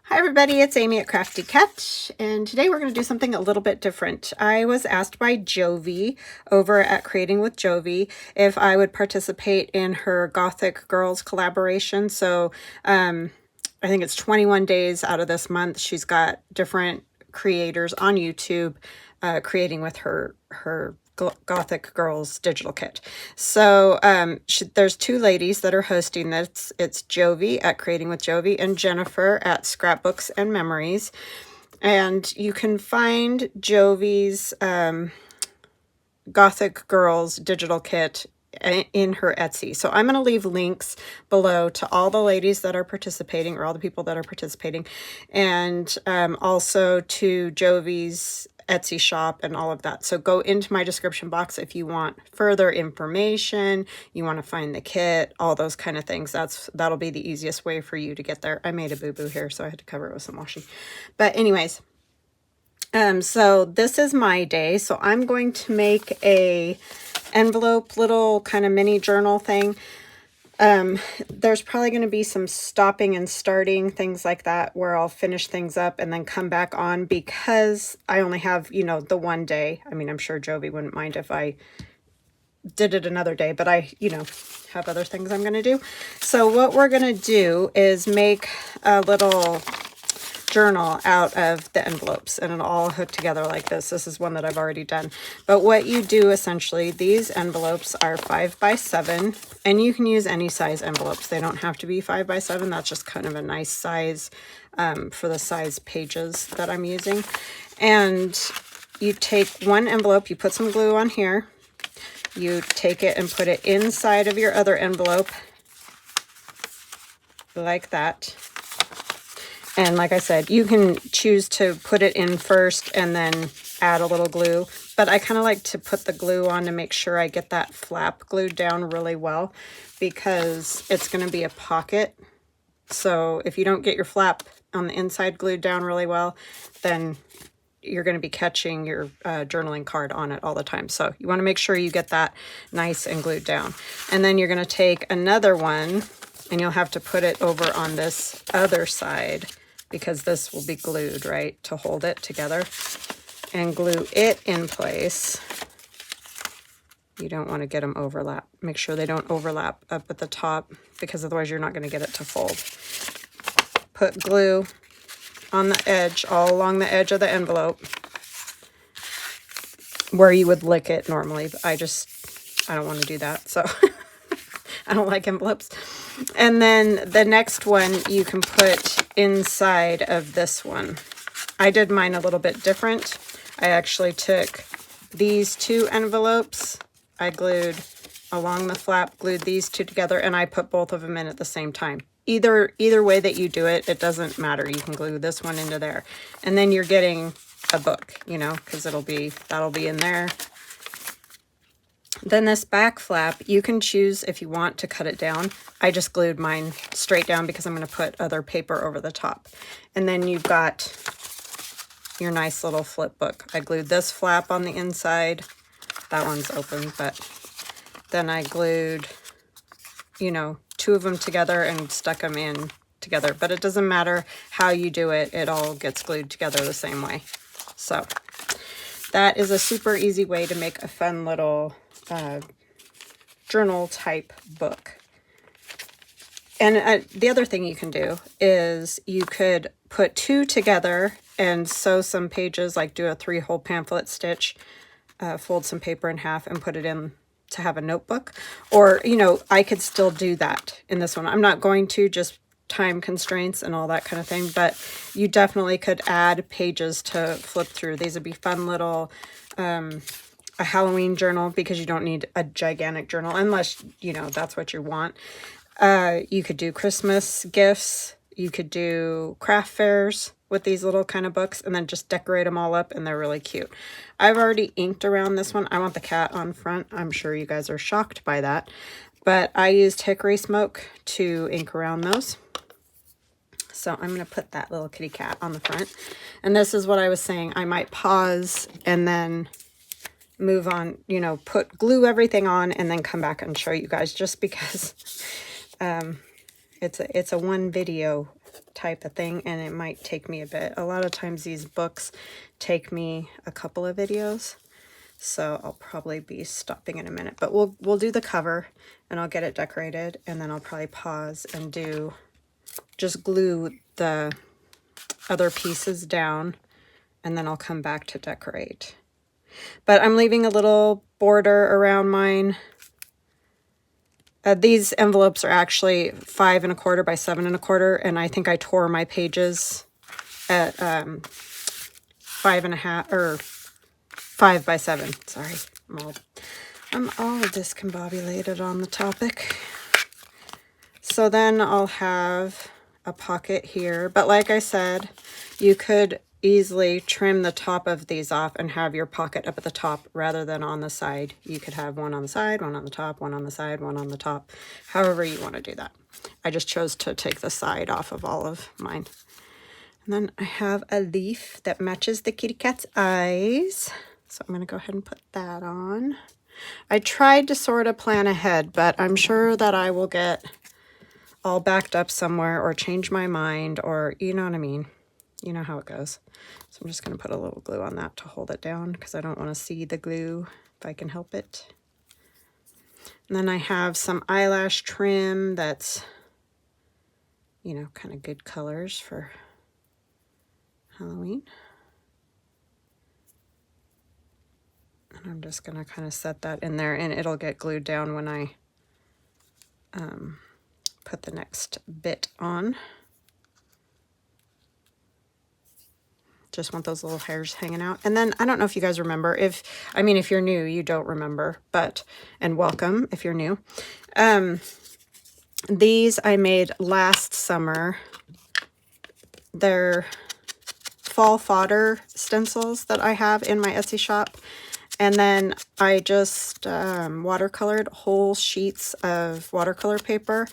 Hi everybody, it's Amy at Crafty Cat, and today we're going to do something a little bit different. I was asked by Jovi over at Creating with Jovi if I would participate in her Gothic Girls collaboration. So I think it's 21 days out of this month. She's got different creators on YouTube creating with her Gothic Girls digital kit. So there's two ladies that are hosting this. It's Jovi at Creating with Jovi and Jennifer at Scrapbooks and Memories. And you can find Jovi's Gothic Girls digital kit in her Etsy. So I'm going to leave links below to all the ladies that are participating, or all the people that are participating, and also to Jovi's Etsy shop and all of that. So go into my description box if you want further information, you want to find the kit, all those kind of things. That'll be the easiest way for you to get there. I made a boo-boo here, so I had to cover it with some washing. But anyways, so this is my day. So I'm going to make a envelope little kind of mini journal thing. There's probably going to be some stopping and starting, things like that, where I'll finish things up and then come back on, because I only have, the one day. I mean, I'm sure Jovi wouldn't mind if I did it another day, but I, have other things I'm going to do. So what we're going to do is make a little journal out of the envelopes, and it'll all hook together like this. This is one that I've already done. But what you do essentially, these envelopes are 5 by 7, and you can use any size envelopes. They don't have to be 5 by 7. That's just kind of a nice size for the size pages that I'm using. And you take one envelope, you put some glue on here, you take it and put it inside of your other envelope like that. And like I said, you can choose to put it in first and then add a little glue. But I kind of like to put the glue on to make sure I get that flap glued down really well, because it's going to be a pocket. So if you don't get your flap on the inside glued down really well, then you're going to be catching your journaling card on it all the time. So you want to make sure you get that nice and glued down. And then you're going to take another one, and you'll have to put it over on this other side, because this will be glued, right, to hold it together, and glue it in place. You don't want to get them overlap. Make sure they don't overlap up at the top, because otherwise you're not going to get it to fold. Put glue on the edge, all along the edge of the envelope, where you would lick it normally, but I don't want to do that, so I don't like envelopes. And then the next one you can put inside of this one. I did mine a little bit different. I actually took these two envelopes, I glued along the flap, glued these two together, and I put both of them in at the same time. Either way that you do it, it doesn't matter. You can glue this one into there. And then you're getting a book, because that'll be in there. Then this back flap, you can choose if you want to cut it down. I just glued mine straight down because I'm going to put other paper over the top. And then you've got your nice little flip book. I glued this flap on the inside. That one's open, but then I glued, two of them together and stuck them in together. But it doesn't matter how you do it. It all gets glued together the same way. So that is a super easy way to make a fun little journal type book. And the other thing you can do is you could put two together and sew some pages, like do a 3-hole pamphlet stitch, fold some paper in half and put it in to have a notebook. Or, I could still do that in this one. I'm not going to, just time constraints and all that kind of thing, but you definitely could add pages to flip through. These would be fun little a Halloween journal, because you don't need a gigantic journal unless, that's what you want. You could do Christmas gifts. You could do craft fairs with these little kind of books, and then just decorate them all up, and they're really cute. I've already inked around this one. I want the cat on front. I'm sure you guys are shocked by that, but I used hickory smoke to ink around those. So I'm going to put that little kitty cat on the front. And this is what I was saying. I might pause and then move on, glue everything on and then come back and show you guys, just because it's a one video type of thing, and it might take me a bit. A lot of times these books take me a couple of videos, so I'll probably be stopping in a minute. But we'll do the cover, and I'll get it decorated, and then I'll probably pause and just glue the other pieces down, and then I'll come back to decorate. But I'm leaving a little border around mine. These envelopes are actually 5 1/4 by 7 1/4, and I think I tore my pages at 5 1/2 or 5 by 7. Sorry, I'm all discombobulated on the topic. So then I'll have a pocket here, but like I said, you could easily trim the top of these off and have your pocket up at the top rather than on the side. You could have one on the side, one on the top, one on the side, one on the top, however you want to do that. I just chose to take the side off of all of mine. And then I have a leaf that matches the kitty cat's eyes, so I'm going to go ahead and put that on. I tried to sort of plan ahead, but I'm sure that I will get all backed up somewhere or change my mind, or you know what I mean. You know how it goes. So I'm just going to put a little glue on that to hold it down because I don't want to see the glue if I can help it. And then I have some eyelash trim that's, you know, kind of good colors for Halloween. And I'm just going to kind of set that in there, and it'll get glued down when I put the next bit on. Just want those little hairs hanging out. And then I don't know if you guys remember, if you're new, you don't remember, but, and welcome if you're new. These I made last summer. They're fall fodder stencils that I have in my Etsy shop. And then I just watercolored whole sheets of watercolor paper,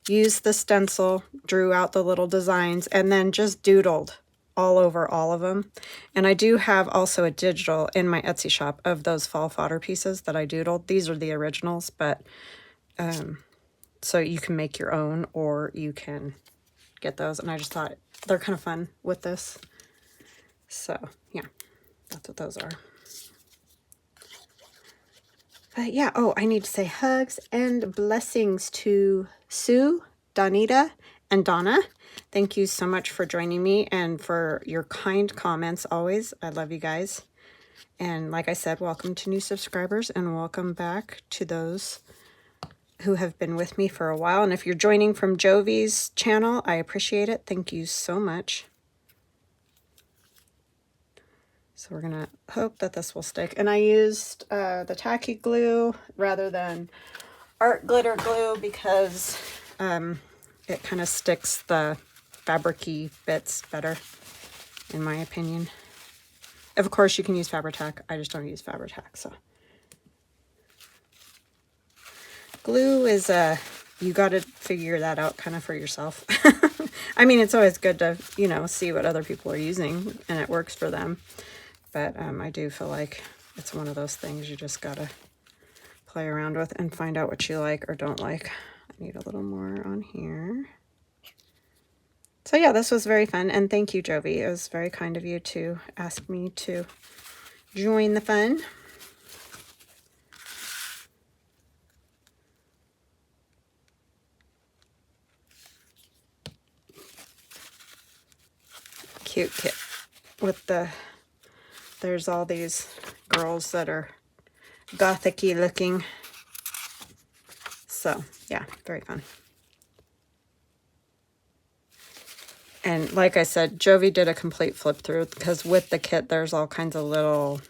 used the stencil, drew out the little designs, and then just doodled all over all of them. And I do have also a digital in my Etsy shop of those fall fodder pieces that I doodled. These are the originals, but so you can make your own or you can get those. And I just thought they're kind of fun with this. So yeah, that's what those are. But yeah, oh, I need to say hugs and blessings to Sue, Donita, and Donna. Thank you so much for joining me and for your kind comments always. I love you guys. And like I said, welcome to new subscribers and welcome back to those who have been with me for a while. And if you're joining from Jovi's channel, I appreciate it. Thank you so much. So we're going to hope that this will stick. And I used the tacky glue rather than art glitter glue because it kind of sticks the fabric-y bits better, in my opinion. Of course, you can use Fabri-Tac. I just don't use Fabri-Tac, so. Glue is you got to figure that out kind of for yourself. I mean, it's always good to, you know, see what other people are using and it works for them. But I do feel like it's one of those things you just got to play around with and find out what you like or don't like. I need a little more on here. So yeah, this was very fun. And thank you, Jovi. It was very kind of you to ask me to join the fun. Cute kit with the, there's all these girls that are gothic-y looking. So yeah, very fun. And like I said, Jovi did a complete flip through because with the kit, there's all kinds of little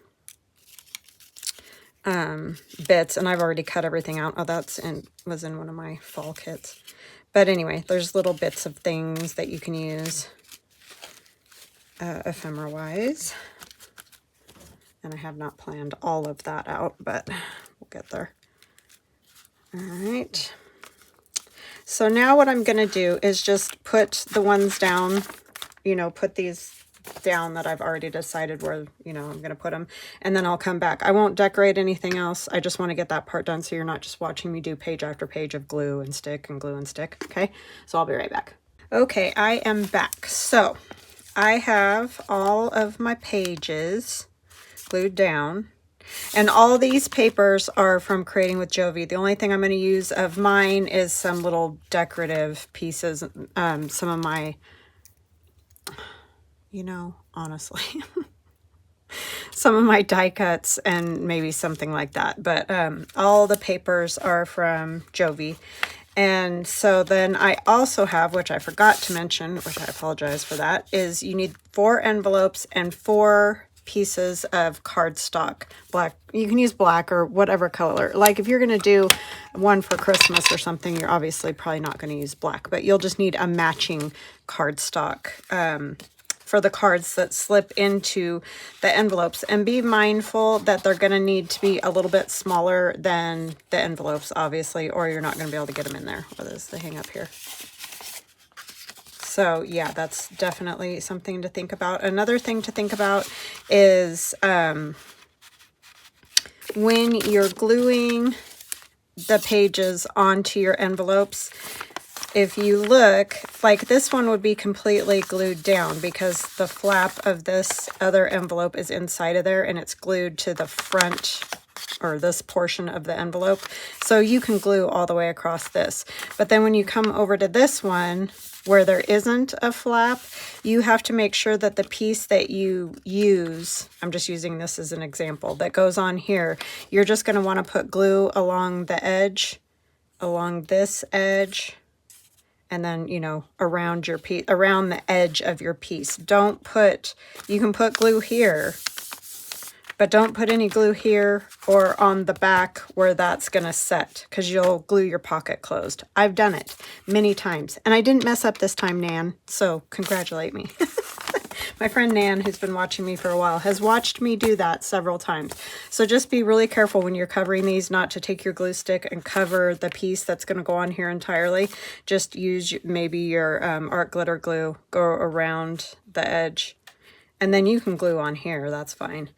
bits, and I've already cut everything out. Oh, was in one of my fall kits. But anyway, there's little bits of things that you can use ephemera-wise. And I have not planned all of that out, but we'll get there. All right. So now what I'm going to do is just put the ones down, you know, put these down that I've already decided where, you know, I'm going to put them. And then I'll come back. I won't decorate anything else. I just want to get that part done so you're not just watching me do page after page of glue and stick and glue and stick. Okay, so I'll be right back. Okay, I am back. So I have all of my pages glued down. And all these papers are from Creating with Jovi. The only thing I'm going to use of mine is some little decorative pieces. Some of my, you know, honestly, some of my die cuts and maybe something like that. But all the papers are from Jovi. And so then I also have, which I forgot to mention, which I apologize for that, is you need 4 envelopes and 4 pieces of cardstock. Black, you can use black or whatever color. Like if you're going to do one for Christmas or something, you're obviously probably not going to use black, but you'll just need a matching cardstock for the cards that slip into the envelopes. And be mindful that they're going to need to be a little bit smaller than the envelopes, obviously, or you're not going to be able to get them in there. What is the hang up here? So yeah, that's definitely something to think about. Another thing to think about is when you're gluing the pages onto your envelopes, if you look, like this one would be completely glued down because the flap of this other envelope is inside of there and it's glued to the front or this portion of the envelope. So you can glue all the way across this. But then when you come over to this one, where there isn't a flap, you have to make sure that the piece that you use, I'm just using this as an example, that goes on here, you're just going to want to put glue along the edge, along this edge, and then, you know, around your piece, around the edge of your piece. Don't put, you can put glue here, but don't put any glue here or on the back where that's going to set, because you'll glue your pocket closed. I've done it many times, and I didn't mess up this time, Nan, so congratulate me. My friend Nan, who's been watching me for a while, has watched me do that several times. So just be really careful when you're covering these not to take your glue stick and cover the piece that's going to go on here entirely. Just use maybe your art glitter glue, go around the edge, and then you can glue on here, that's fine.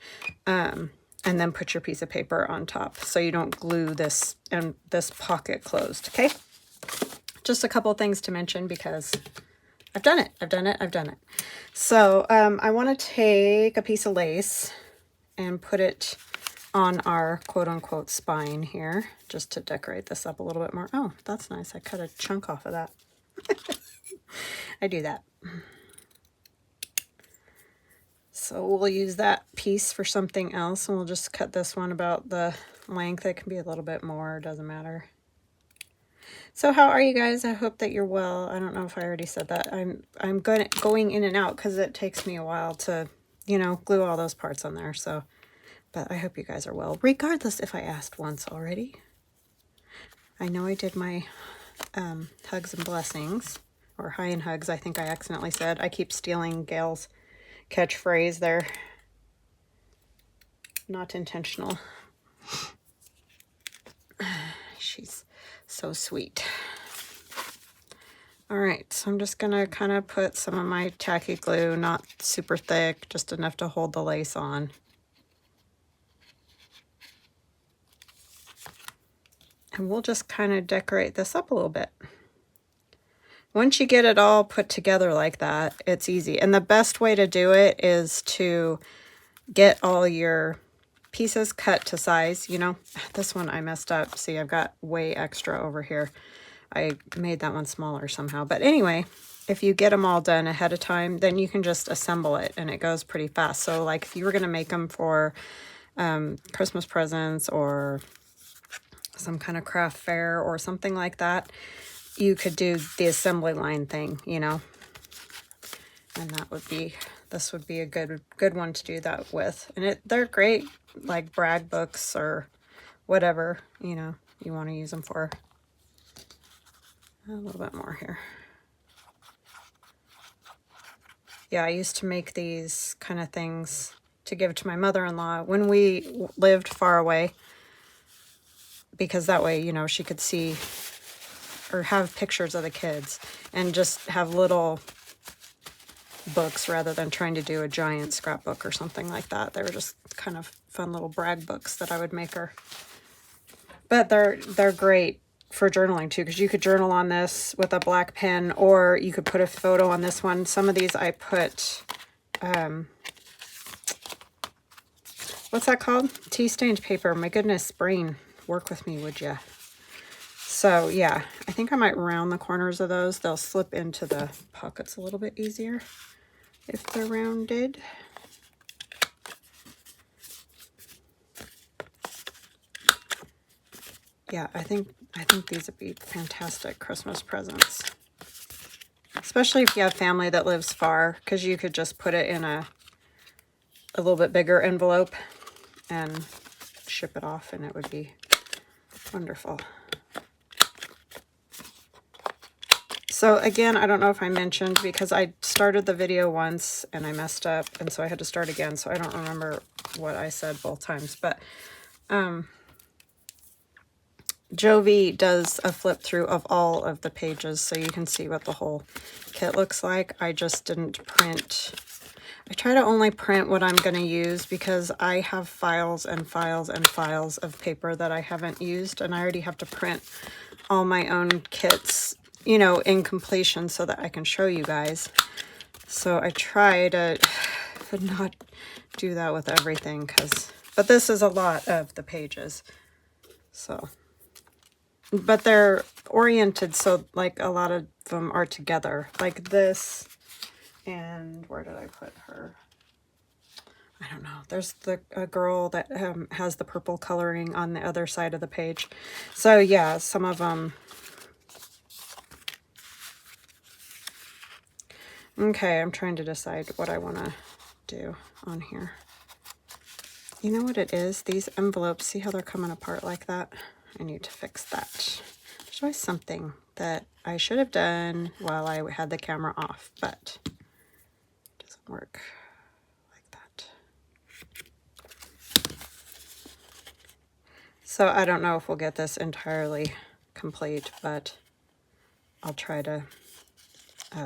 And then put your piece of paper on top so you don't glue this and this pocket closed, okay? Just a couple things to mention because I've done it, I've done it, I've done it. So I want to take a piece of lace and put it on our quote-unquote spine here, just to decorate this up a little bit more. Oh, that's nice. I cut a chunk off of that. I do that. So we'll use that piece for something else, and we'll just cut this one about the length. It can be a little bit more, doesn't matter. So how are you guys? I hope that you're well. I don't know if I already said that. I'm going in and out because it takes me a while to, you know, glue all those parts on there. So, but I hope you guys are well, regardless if I asked once already. I know I did my hugs and blessings, or hi and hugs, I think I accidentally said. I keep stealing Gail's catchphrase there. Not intentional. She's so sweet. All right, so I'm just gonna kind of put some of my tacky glue, not super thick, just enough to hold the lace on. And we'll just kind of decorate this up a little bit. Once you get it all put together like that, it's easy. And the best way to do it is to get all your pieces cut to size. You know, this one I messed up. See, I've got way extra over here. I made that one smaller somehow. But anyway, if you get them all done ahead of time, then you can just assemble it and it goes pretty fast. So like if you were going to make them for Christmas presents or some kind of craft fair or something like that, you could do the assembly line thing, you know, and that would be, this would be a good one to do that with. And they're great, like brag books or whatever, you know, you want to use them for. A little bit more here. Yeah, I used to make these kind of things to give to my mother-in-law when we lived far away, because that way, you know, she could see or have pictures of the kids and just have little books rather than trying to do a giant scrapbook or something like that. They were just kind of fun little brag books that I would make her. But they're great for journaling too, because you could journal on this with a black pen, or you could put a photo on this one. Some of these I put, what's that called? Tea stained paper. My goodness, brain, work with me, would ya? So yeah, I think I might round the corners of those. They'll slip into the pockets a little bit easier if they're rounded. Yeah, I think these would be fantastic Christmas presents. Especially if you have family that lives far, because you could just put it in a little bit bigger envelope and ship it off, and it would be wonderful. So again, I don't know if I mentioned, because I started the video once and I messed up, and so I had to start again, so I don't remember what I said both times, but Jovi does a flip through of all of the pages so you can see what the whole kit looks like. I just didn't print. I try to only print what I'm going to use, because I have files and files and files of paper that I haven't used, and I already have to print all my own kits, you know, in completion so that I can show you guys. So I try to not do that with everything, but this is a lot of the pages. So, but they're oriented so like a lot of them are together, like this. And where did I put her? I don't know. There's a girl that has the purple coloring on the other side of the page. So yeah, some of them. Okay, I'm trying to decide what I want to do on here. You know what it is? These envelopes, see how they're coming apart like that? I need to fix that. There's always something that I should have done while I had the camera off, but it doesn't work like that. So I don't know if we'll get this entirely complete, but I'll try to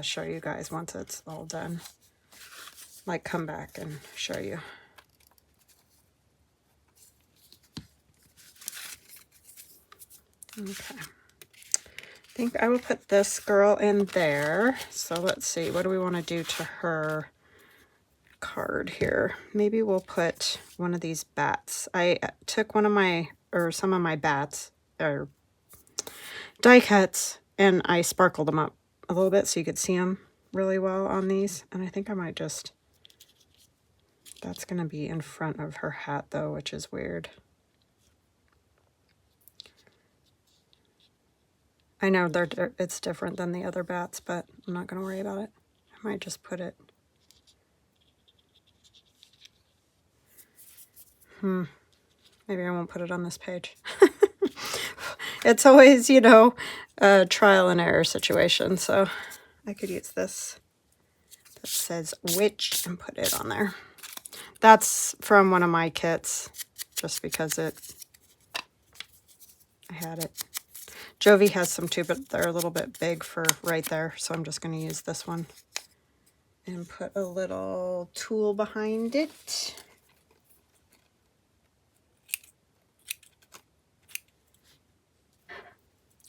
show you guys once it's all done. Like, come back and show you. Okay. I think I will put this girl in there. So let's see, what do we want to do to her card here? Maybe we'll put one of these bats. I took some of my bats, or die cuts, and I sparkled them up a little bit so you could see them really well on these. And I think I might just, that's going to be in front of her hat though, which is weird. I know it's different than the other bats, but I'm not going to worry about it. I might just put it. Maybe I won't put it on this page. It's always, you know, a trial and error situation. So I could use this that says witch and put it on there. That's from one of my kits, just because I had it. Jovi has some too, but they're a little bit big for right there, so I'm just going to use this one and put a little tool behind it.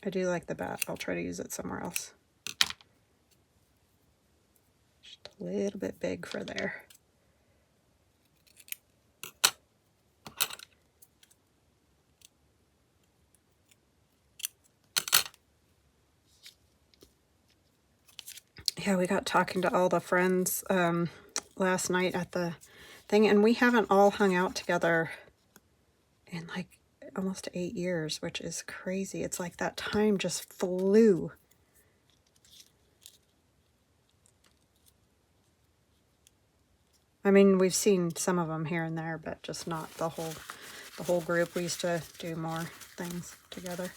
I do like the bat. I'll try to use it somewhere else. Just a little bit big for there. Yeah, we got talking to all the friends last night at the thing, and we haven't all hung out together in like almost 8 years, which is crazy. It's like that time just flew. I mean, we've seen some of them here and there, but just not the whole group. We used to do more things together.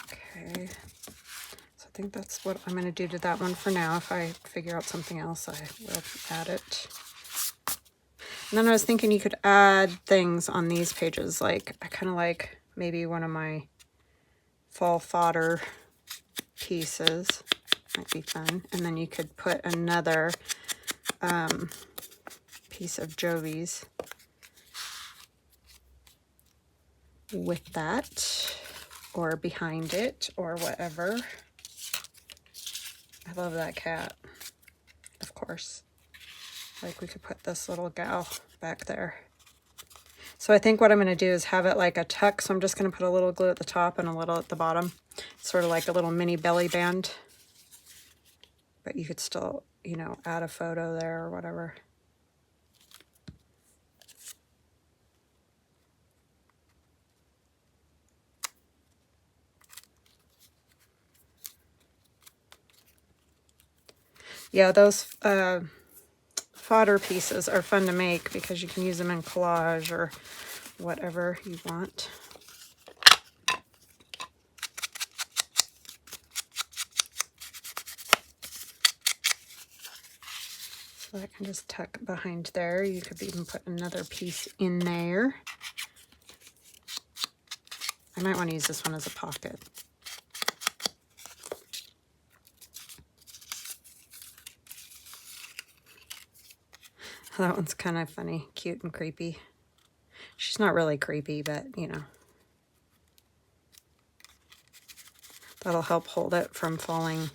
Okay, so I think that's what I'm going to do to that one for now. If I figure out something else, I will add it. And then I was thinking you could add things on these pages. Like, I kind of like maybe one of my fall fodder pieces. Might be fun. And then you could put another piece of Jovi's with that, or behind it, or whatever. I love that cat, of course. Like, we could put this little gal back there. So I think what I'm going to do is have it like a tuck. So I'm just going to put a little glue at the top and a little at the bottom. Sort of like a little mini belly band. But you could still, you know, add a photo there or whatever. Yeah, those fodder pieces are fun to make because you can use them in collage or whatever you want. So I can just tuck behind there. You could even put another piece in there. I might want to use this one as a pocket. That one's kind of funny, cute and creepy. She's not really creepy, but you know. That'll help hold it from falling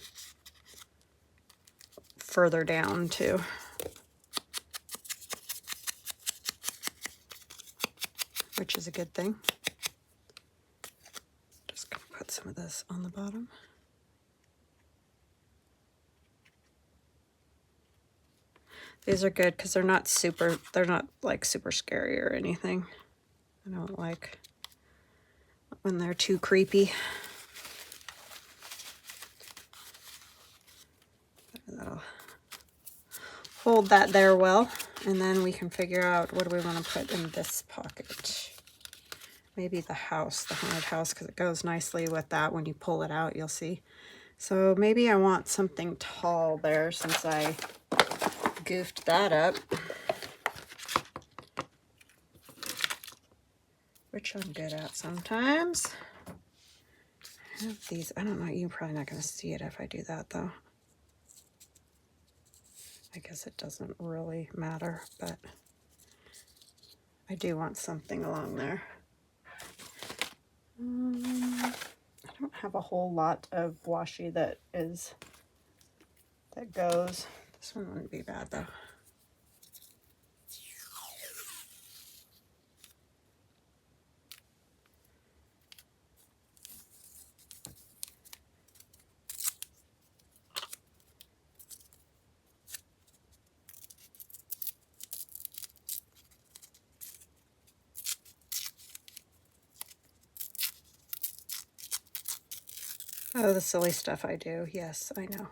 further down too. Which is a good thing. Just gonna put some of this on the bottom. These are good because they're not like super scary or anything. I don't like when they're too creepy. That'll hold that there well. And then we can figure out what do we want to put in this pocket. Maybe the house, the haunted house, because it goes nicely with that. When you pull it out, you'll see. So maybe I want something tall there since I goofed that up. Which I'm good at sometimes. I have these. I don't know. You're probably not going to see it if I do that, though. I guess it doesn't really matter, but I do want something along there. I don't have a whole lot of washi that goes. This one wouldn't be bad, though. Oh, the silly stuff I do. Yes, I know.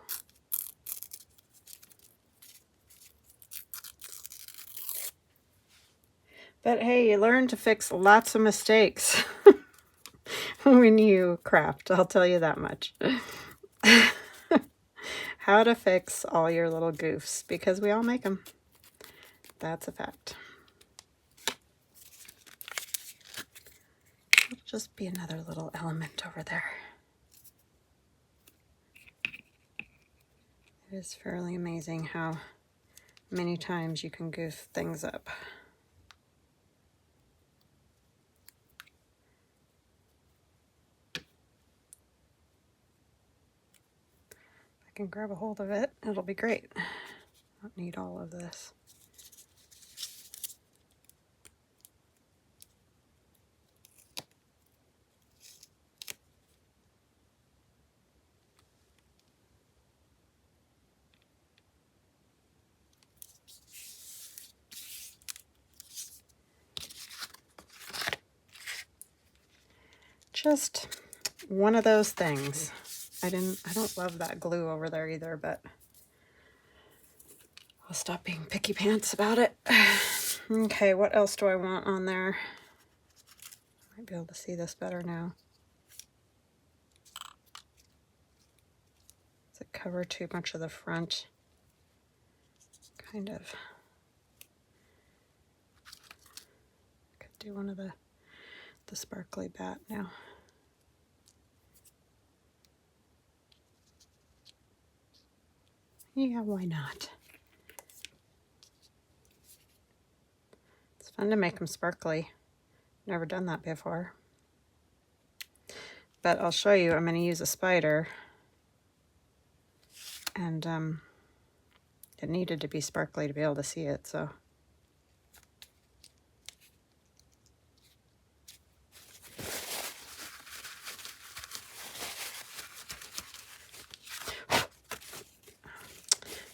But hey, you learn to fix lots of mistakes when you craft. I'll tell you that much. How to fix all your little goofs, because we all make them. That's a fact. It'll just be another little element over there. It is fairly amazing how many times you can goof things up. If I can grab a hold of it, it'll be great. I don't need all of this. Just one of those things. I don't love that glue over there either, but I'll stop being picky pants about it. Okay, what else do I want on there? Might be able to see this better now. Does it cover too much of the front? Kind of. Could do one of the sparkly bat now. Yeah, why not? It's fun to make them sparkly. Never done that before. But I'll show you. I'm going to use a spider. And it needed to be sparkly to be able to see it, so.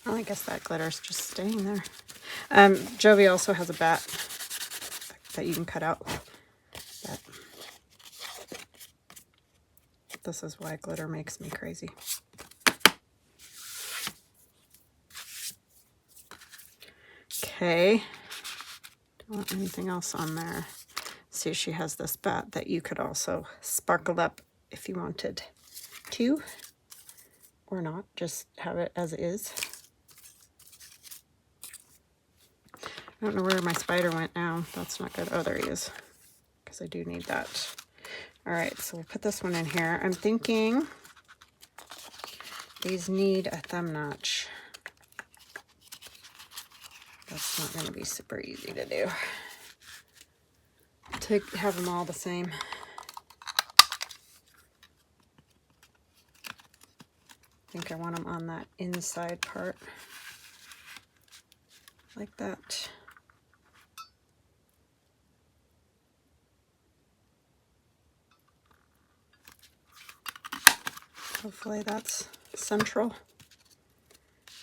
Well, I guess that glitter's just staying there. Jovi also has a bat that you can cut out. But this is why glitter makes me crazy. Okay. Don't want anything else on there. See, she has this bat that you could also sparkle up if you wanted to. Or not, just have it as is. I don't know where my spider went now. That's not good. Oh, there he is. Because I do need that. All right, so we'll put this one in here. I'm thinking these need a thumb notch. That's not going to be super easy to do. To have them all the same. I think I want them on that inside part. Like that. Hopefully that's central.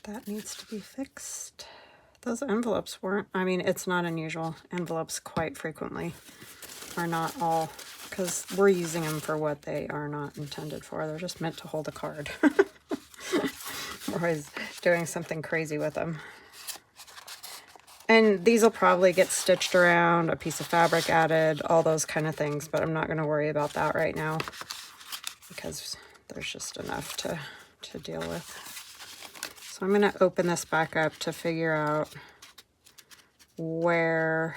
That needs to be fixed. Those envelopes weren't, I mean, it's not unusual. Envelopes quite frequently are not all, because we're using them for what they are not intended for. They're just meant to hold a card. We're always doing something crazy with them. And these will probably get stitched around, a piece of fabric added, all those kind of things, but I'm not going to worry about that right now because there's just enough to deal with. So I'm going to open this back up to figure out where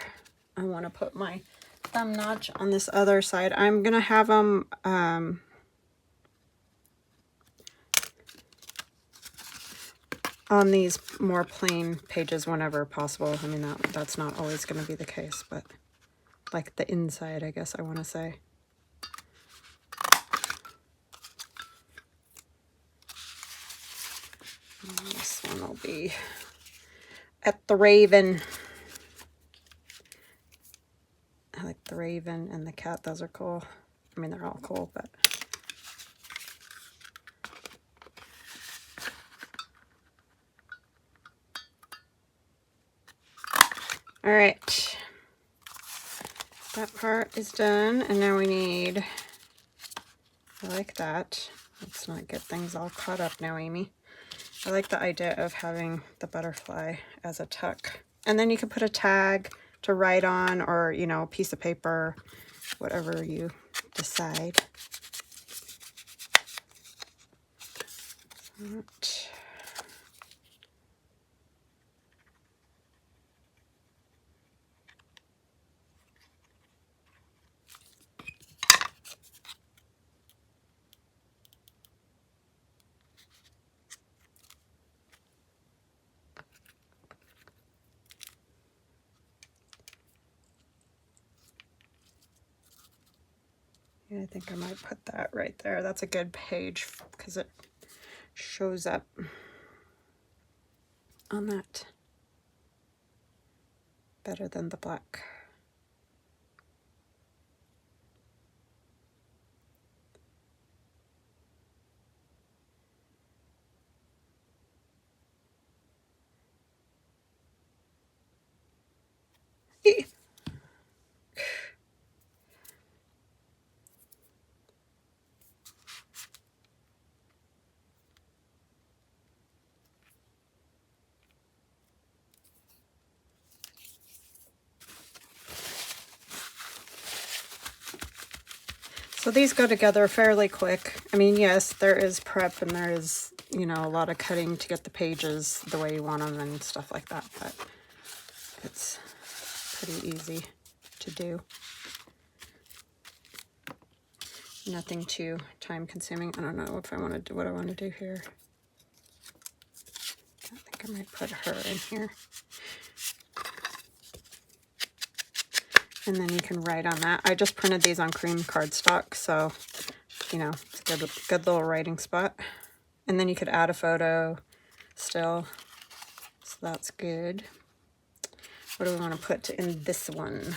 I want to put my thumb notch on this other side. I'm going to have them on these more plain pages whenever possible. I mean, that's not always going to be the case, but like the inside, I guess I want to say. And this one will be at the Raven. I like the Raven and the cat. Those are cool. I mean, they're all cool, but... All right, that part is done, and now we need, I like that. Let's not get things all caught up now, Amy. I like the idea of having the butterfly as a tuck. And then you can put a tag to write on, or, you know, a piece of paper, whatever you decide. Right. Yeah, I think I might put that right there. That's a good page because it shows up on that better than the black. So these go together fairly quick. I mean, yes, there is prep and there is, you know, a lot of cutting to get the pages the way you want them and stuff like that, but it's pretty easy to do. Nothing too time consuming. I don't know if I want to do what I want to do here. I think I might put her in here. And then you can write on that. I just printed these on cream cardstock, so you know, it's a good little writing spot. And then you could add a photo still. So that's good. What do we want to put in this one?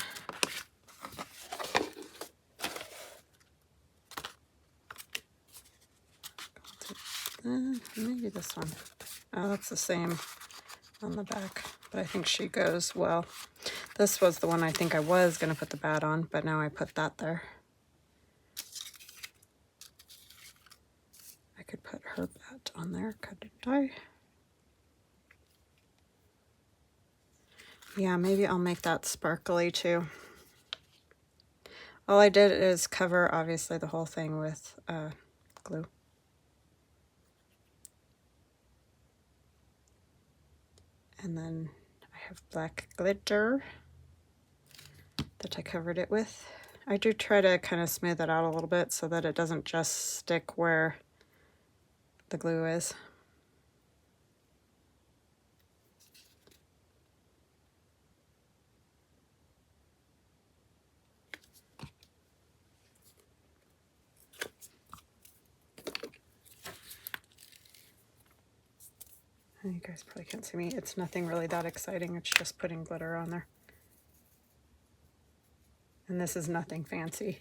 Maybe this one. Oh, that's the same on the back, but I think she goes well. This was the one I think I was going to put the bat on, but now I put that there. I could put her bat on there, couldn't I? Yeah, maybe I'll make that sparkly too. All I did is cover, obviously, the whole thing with glue. And then I have black glitter that I covered it with. I do try to kind of smooth it out a little bit so that it doesn't just stick where the glue is. You guys probably can't see me. It's nothing really that exciting. It's just putting glitter on there. And this is nothing fancy.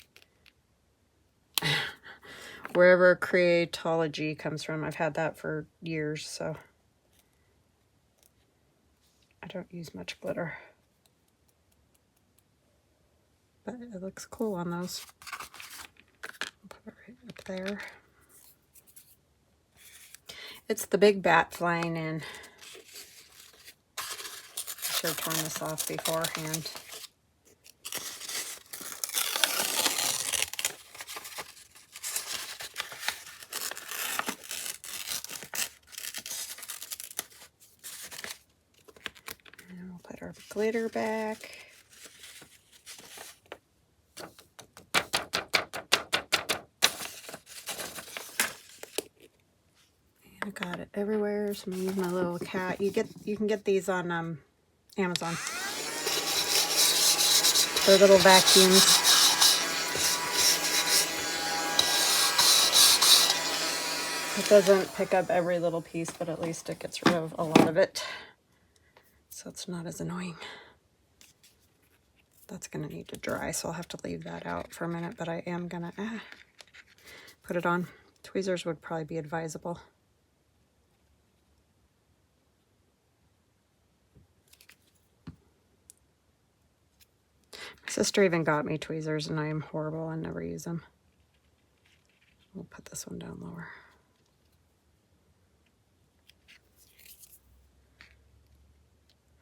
Wherever Creatology comes from, I've had that for years, so I don't use much glitter. But it looks cool on those. I'll put it right up there. It's the big bat flying in. I should have torn this off beforehand. And we'll put our glitter back. I got it everywhere, so I'm gonna use my little cat. You can get these on Amazon. They're little vacuums. It doesn't pick up every little piece, but at least it gets rid of a lot of it. So it's not as annoying. That's gonna need to dry, so I'll have to leave that out for a minute, but I am gonna put it on. Tweezers would probably be advisable. My sister even got me tweezers, and I am horrible and never use them. We'll put this one down lower.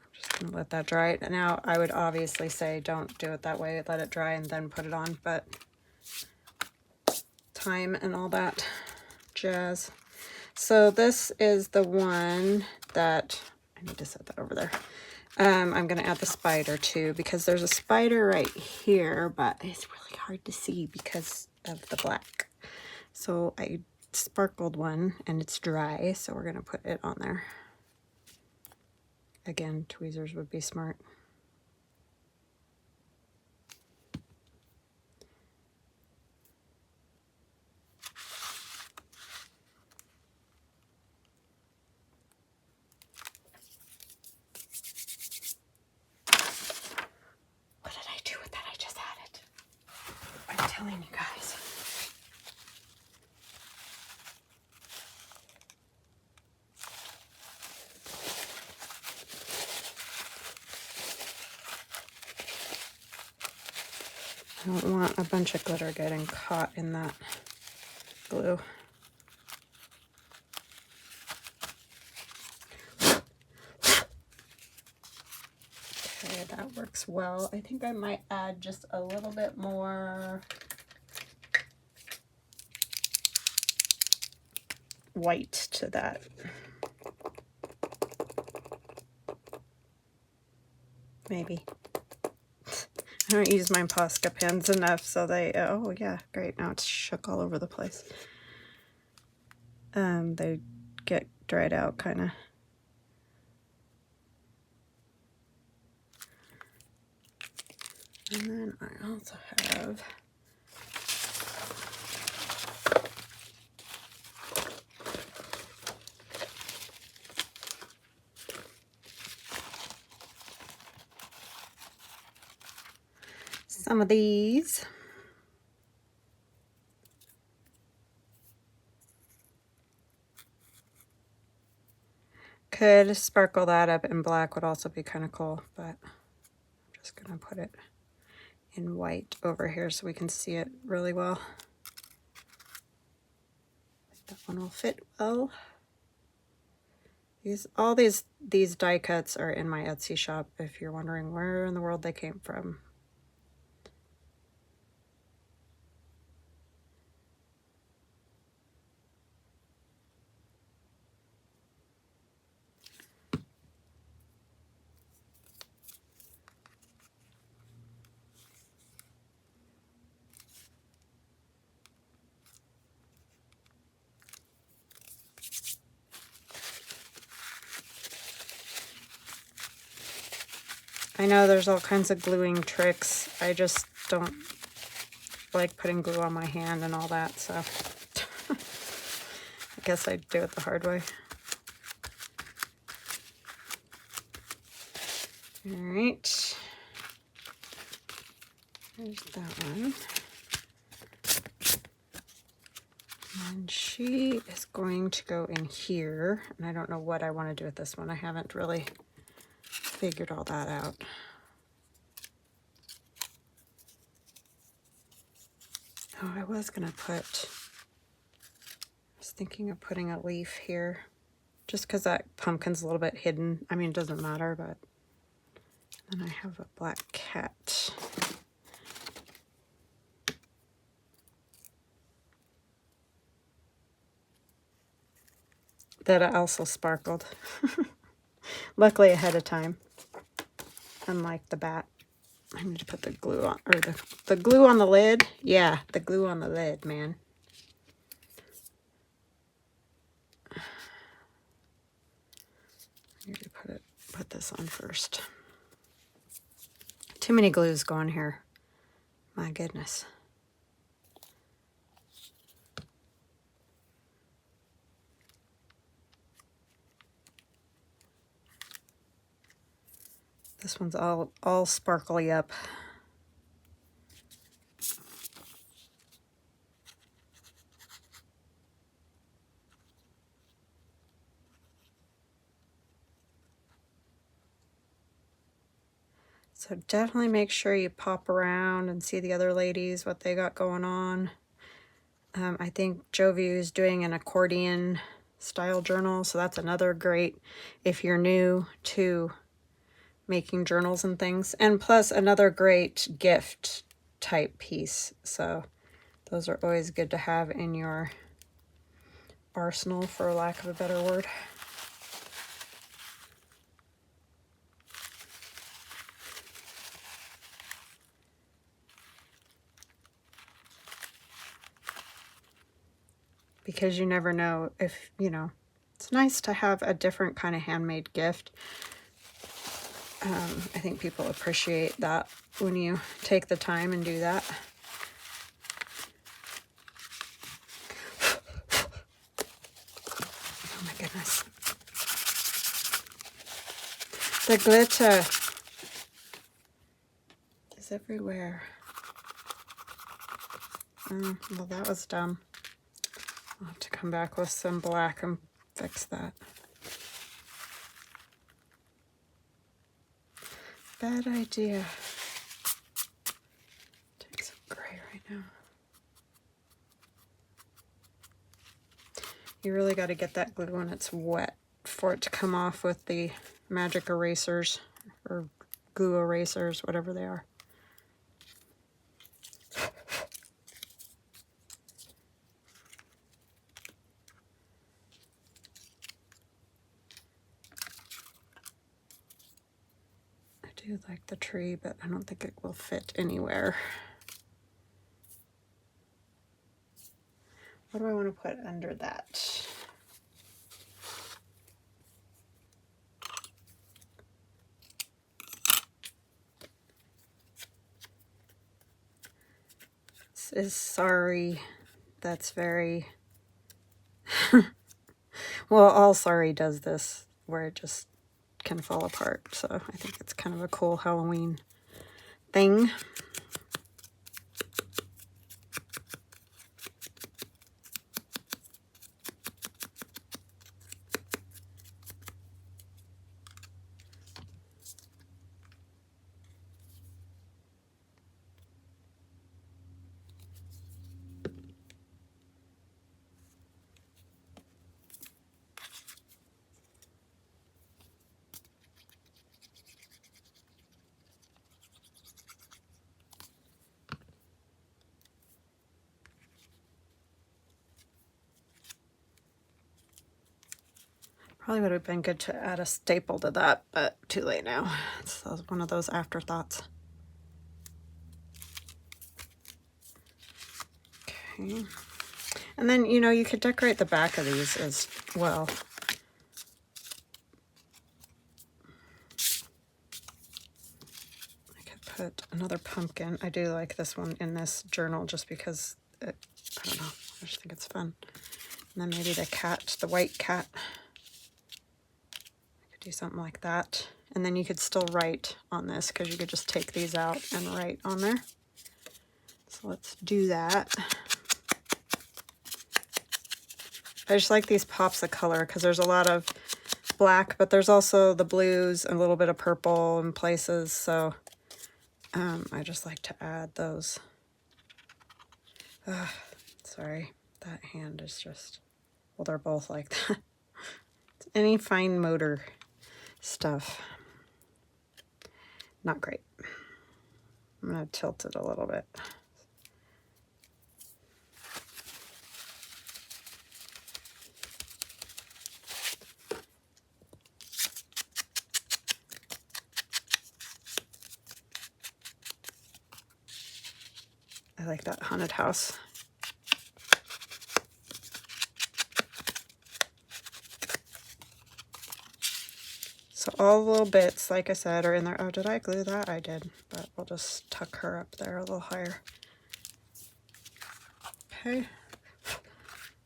I'm just gonna let that dry. Now, I would obviously say don't do it that way. Let it dry and then put it on, but time and all that jazz. So this is the one that I need to set that over there. I'm going to add the spider too, because there's a spider right here, but it's really hard to see because of the black. So I sparkled one and it's dry, so we're going to put it on there. Again, tweezers would be smart. Telling you guys. I don't want a bunch of glitter getting caught in that glue. Okay, that works well. I think I might add just a little bit more white to that. Maybe. I don't use my Posca pens enough, so they, oh yeah, great, now it's shook all over the place. They get dried out, kind of. And then I also have some of these. Could sparkle that up in black, would also be kind of cool, but I'm just going to put it in white over here so we can see it really well. That one will fit well. All these die cuts are in my Etsy shop if you're wondering where in the world they came from. I know there's all kinds of gluing tricks. I just don't like putting glue on my hand and all that, so I guess I do it the hard way. All right. There's that one. And she is going to go in here, and I don't know what I want to do with this one. I haven't really figured all that out. Oh, I was thinking of putting a leaf here, just because that pumpkin's a little bit hidden. I mean, it doesn't matter, but then I have a black cat. That also sparkled. Luckily ahead of time. Unlike the bat. I need to put the glue on, or the glue on the lid. Yeah, the glue on the lid, man. I need to put this on first. Too many glues going here. My goodness. This one's all sparkly up. So definitely make sure you pop around and see the other ladies, what they got going on. I think Jovi is doing an accordion style journal, so that's another great if you're new to making journals and things. And plus another great gift type piece. So those are always good to have in your arsenal, for lack of a better word. Because you never know if, you know, it's nice to have a different kind of handmade gift. I think people appreciate that when you take the time and do that. Oh my goodness. The glitter is everywhere. Well, that was dumb. I'll have to come back with some black and fix that. Bad idea. Take some gray right now. You really got to get that glue when it's wet for it to come off with the magic erasers or glue erasers, whatever they are. I do like the tree, but I don't think it will fit anywhere. What do I want to put under that? This is sorry. That's very... well, all sorry does this, where it just can fall apart. So I think it's kind of a cool Halloween thing. Probably would have been good to add a staple to that, but too late now. It's one of those afterthoughts. Okay. And then, you know, you could decorate the back of these as well. I could put another pumpkin. I do like this one in this journal just because, I don't know, I just think it's fun. And then maybe the cat, the white cat. I could do something like that. And then you could still write on this because you could just take these out and write on there. So let's do that. I just like these pops of color because there's a lot of black, but there's also the blues and a little bit of purple in places. So I just like to add those. Sorry, that hand is just, well, they're both like that. Any fine motor stuff. Not great. I'm going to tilt it a little bit. I like that haunted house. So all the little bits, like I said, are in there. Oh, did I glue that? I did, but we'll just tuck her up there a little higher. Okay.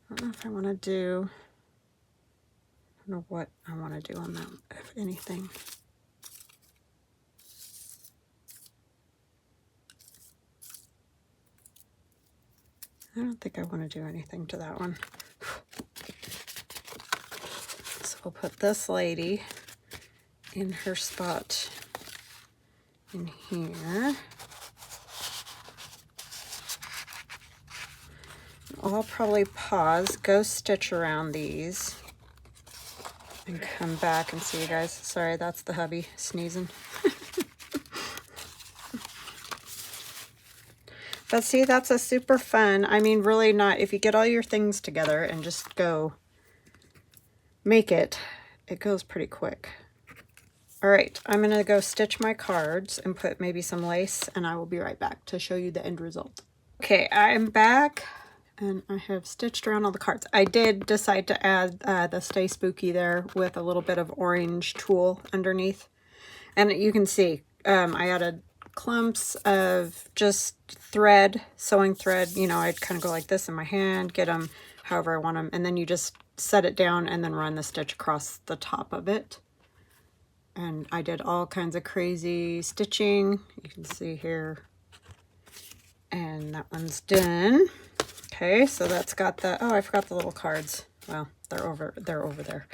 I don't know if I want to do, I don't know what I want to do on that, if anything. I don't think I want to do anything to that one. So we'll put this lady in her spot in here. I'll probably pause, go stitch around these, and come back and see you guys. Sorry, that's the hubby sneezing. But see, that's a super fun, I mean, really not, if you get all your things together and just go make it, it goes pretty quick. All right, I'm going to go stitch my cards and put maybe some lace, and I will be right back to show you the end result. Okay, I'm back, and I have stitched around all the cards. I did decide to add the Stay Spooky there with a little bit of orange tulle underneath. And you can see, I added clumps of just thread, sewing thread. You know, I'd kind of go like this in my hand, get them however I want them, and then you just set it down and then run the stitch across the top of it. And I did all kinds of crazy stitching. You can see here. And that one's done. Okay, so that's got the, oh, I forgot the little cards. Well, they're over there.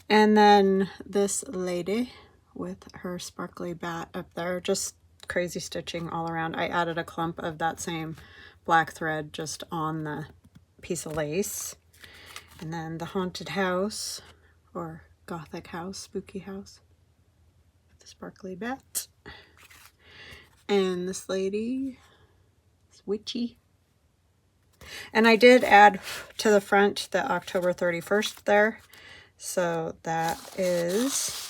And then this lady with her sparkly bat up there, just crazy stitching all around. I added a clump of that same black thread just on the piece of lace. And then the haunted house, or gothic house, spooky house, with the sparkly bat. And this lady is witchy. And I did add to the front the October 31st there. So that is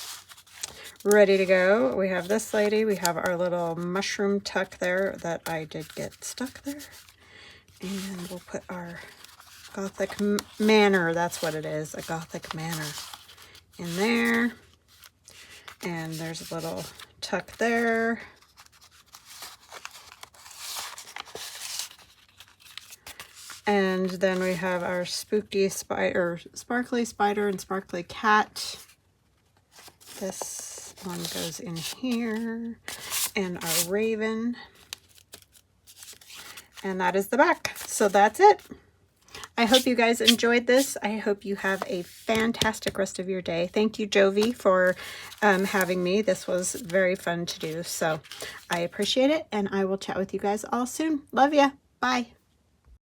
ready to go. We have this lady. We have our little mushroom tuck there that I did get stuck there. And we'll put our gothic manor. That's what it is, a gothic manor in there. And there's a little tuck there. And then we have our spooky spider, sparkly spider and sparkly cat. This one goes in here. And our raven. And that is the back. So that's it. I hope you guys enjoyed this. I hope you have a fantastic rest of your day. Thank you, Jovi, for having me. This was very fun to do. So I appreciate it. And I will chat with you guys all soon. Love ya. Bye.